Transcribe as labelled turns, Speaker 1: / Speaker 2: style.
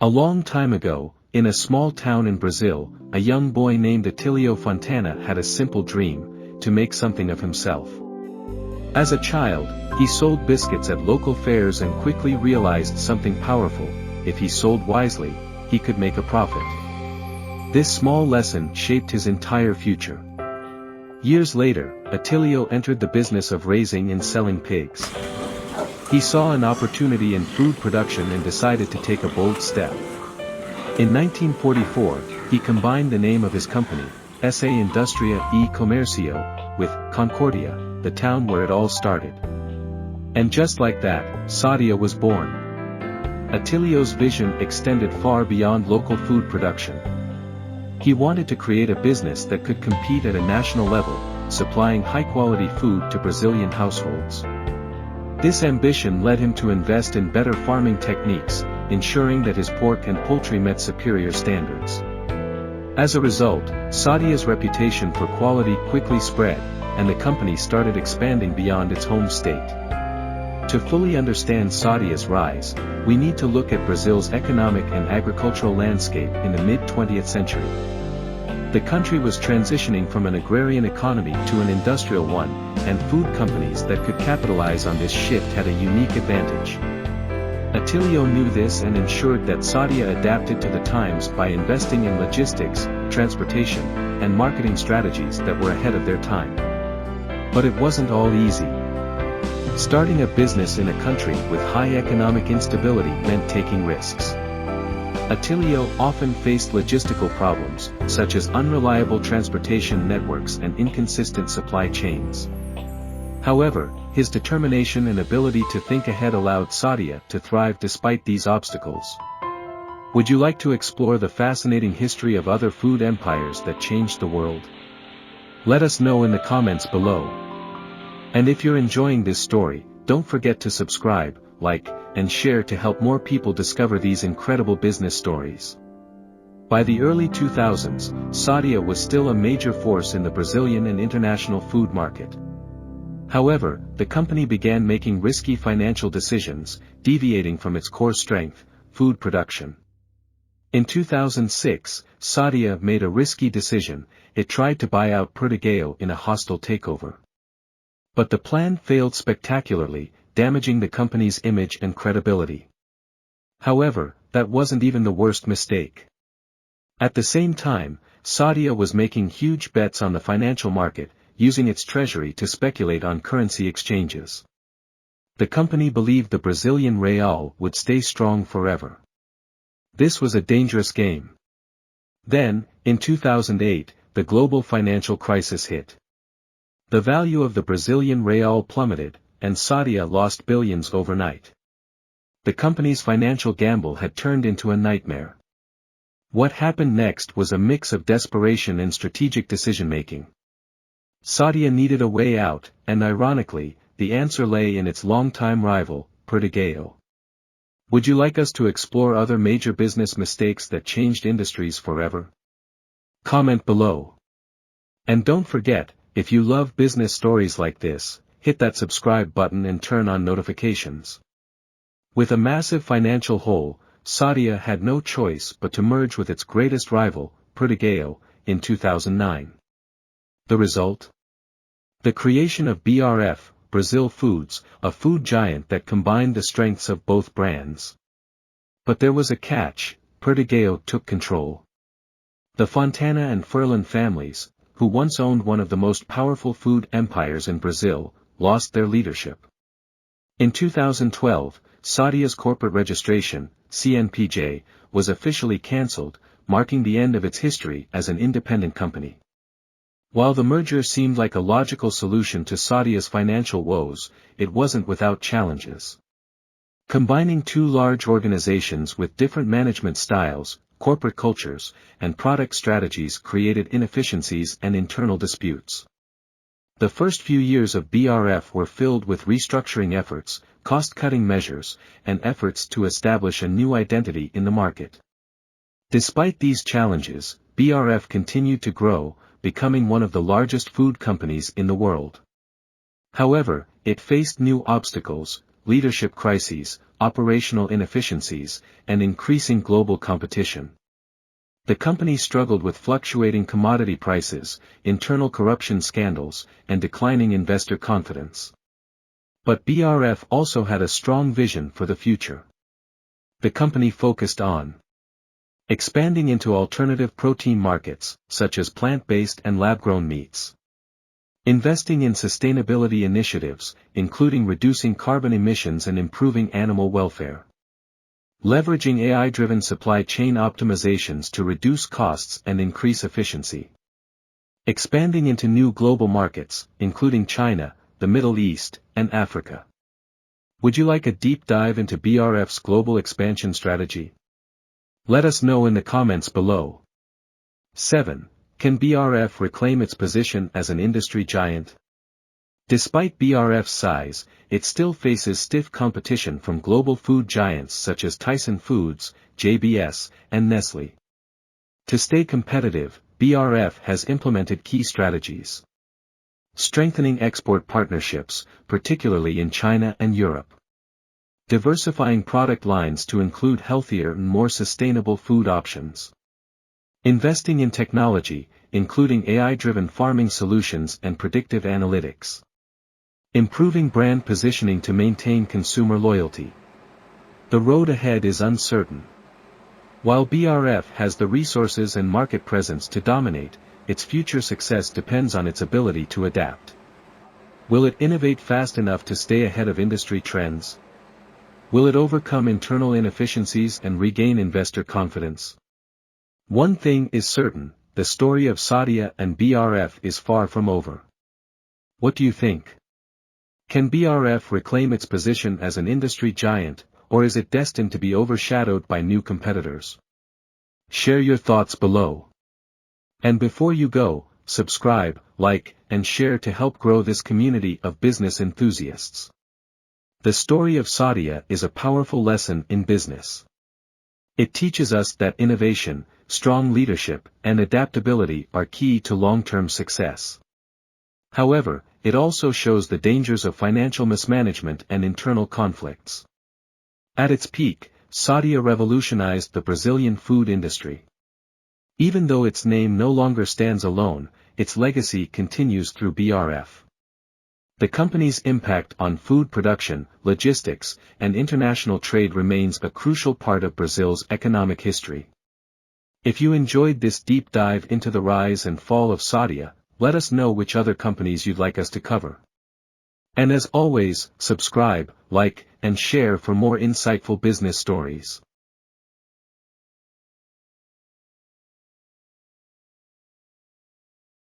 Speaker 1: A long time ago, in a small town in Brazil, a young boy named Attilio Fontana had a simple dream: to make something of himself. As a child, he sold biscuits at local fairs and quickly realized something powerful: if he sold wisely, he could make a profit. This small lesson shaped his entire future. Years later, Attilio entered the business of raising and selling pigs. He saw an opportunity in food production and decided to take a bold step. In 1944, he combined the name of his company, Sa Industria e Comercio, with Concordia, the town where it all started. And just like that, Sadia was born. Attilio's vision extended far beyond local food production. He wanted to create a business that could compete at a national level, supplying high-quality food to Brazilian households. This ambition led him to invest in better farming techniques, ensuring that his pork and poultry met superior standards. As a result, Sadia's reputation for quality quickly spread, and the company started expanding beyond its home state. To fully understand Sadia's rise, we need to look at Brazil's economic and agricultural landscape in the mid-20th century. The country was transitioning from an agrarian economy to an industrial one, and food companies that could capitalize on this shift had a unique advantage. Attilio knew this and ensured that Sadia adapted to the times by investing in logistics, transportation, and marketing strategies that were ahead of their time. But it wasn't all easy. Starting a business in a country with high economic instability meant taking risks. Attilio often faced logistical problems, such as unreliable transportation networks and inconsistent supply chains. However, his determination and ability to think ahead allowed Sadia to thrive despite these obstacles. Would you like to explore the fascinating history of other food empires that changed the world? Let us know in the comments below. And if you're enjoying this story, don't forget to subscribe, like, and share to help more people discover these incredible business stories. By the early 2000s, Sadia was still a major force in the Brazilian and international food market. However, the company began making risky financial decisions, deviating from its core strength, food production. In 2006, Sadia made a risky decision: it tried to buy out Perdigão in a hostile takeover. But the plan failed spectacularly, damaging the company's image and credibility. However, that wasn't even the worst mistake. At the same time, Sadia was making huge bets on the financial market, using its treasury to speculate on currency exchanges. The company believed the Brazilian real would stay strong forever. This was a dangerous game. Then, in 2008, the global financial crisis hit. The value of the Brazilian real plummeted, and Sadia lost billions overnight. The company's financial gamble had turned into a nightmare. What happened next was a mix of desperation and strategic decision-making. Sadia needed a way out, and ironically, the answer lay in its longtime rival, Perdigão. Would you like us to explore other major business mistakes that changed industries forever? Comment below. And don't forget, if you love business stories like this, hit that subscribe button and turn on notifications. With a massive financial hole, Sadia had no choice but to merge with its greatest rival, Perdigão, in 2009. The result? The creation of BRF, Brazil Foods, a food giant that combined the strengths of both brands. But there was a catch: Perdigão took control. The Fontana and Furlan families, who once owned one of the most powerful food empires in Brazil, lost their leadership. In 2012, Sadia's corporate registration, CNPJ, was officially cancelled, marking the end of its history as an independent company. While the merger seemed like a logical solution to Sadia's financial woes, it wasn't without challenges. Combining two large organizations with different management styles, corporate cultures, and product strategies created inefficiencies and internal disputes. The first few years of BRF were filled with restructuring efforts, cost-cutting measures, and efforts to establish a new identity in the market. Despite these challenges, BRF continued to grow, becoming one of the largest food companies in the world. However, it faced new obstacles: leadership crises, operational inefficiencies, and increasing global competition. The company struggled with fluctuating commodity prices, internal corruption scandals, and declining investor confidence. But BRF also had a strong vision for the future. The company focused on expanding into alternative protein markets, such as plant-based and lab-grown meats. Investing in sustainability initiatives, including reducing carbon emissions and improving animal welfare. Leveraging AI-driven supply chain optimizations to reduce costs and increase efficiency. Expanding into new global markets, including China, the Middle East, and Africa. Would you like a deep dive into BRF's global expansion strategy? Let us know in the comments below. 7. Can BRF reclaim its position as an industry giant? Despite BRF's size, it still faces stiff competition from global food giants such as Tyson Foods, JBS, and Nestle. To stay competitive, BRF has implemented key strategies. Strengthening export partnerships, particularly in China and Europe. Diversifying product lines to include healthier and more sustainable food options. Investing in technology, including AI-driven farming solutions and predictive analytics. Improving brand positioning to maintain consumer loyalty. The road ahead is uncertain. While BRF has the resources and market presence to dominate, its future success depends on its ability to adapt. Will it innovate fast enough to stay ahead of industry trends? Will it overcome internal inefficiencies and regain investor confidence? One thing is certain, the story of Sadia and BRF is far from over. What do you think? Can BRF reclaim its position as an industry giant, or is it destined to be overshadowed by new competitors? Share your thoughts below. And before you go, subscribe, like, and share to help grow this community of business enthusiasts. The story of Sadia is a powerful lesson in business. It teaches us that innovation, strong leadership, and adaptability are key to long-term success. However, it also shows the dangers of financial mismanagement and internal conflicts. At its peak, Sadia revolutionized the Brazilian food industry. Even though its name no longer stands alone, its legacy continues through BRF. The company's impact on food production, logistics, and international trade remains a crucial part of Brazil's economic history. If you enjoyed this deep dive into the rise and fall of Sadia, let us know which other companies you'd like us to cover. And as always, subscribe, like, and share for more insightful business stories.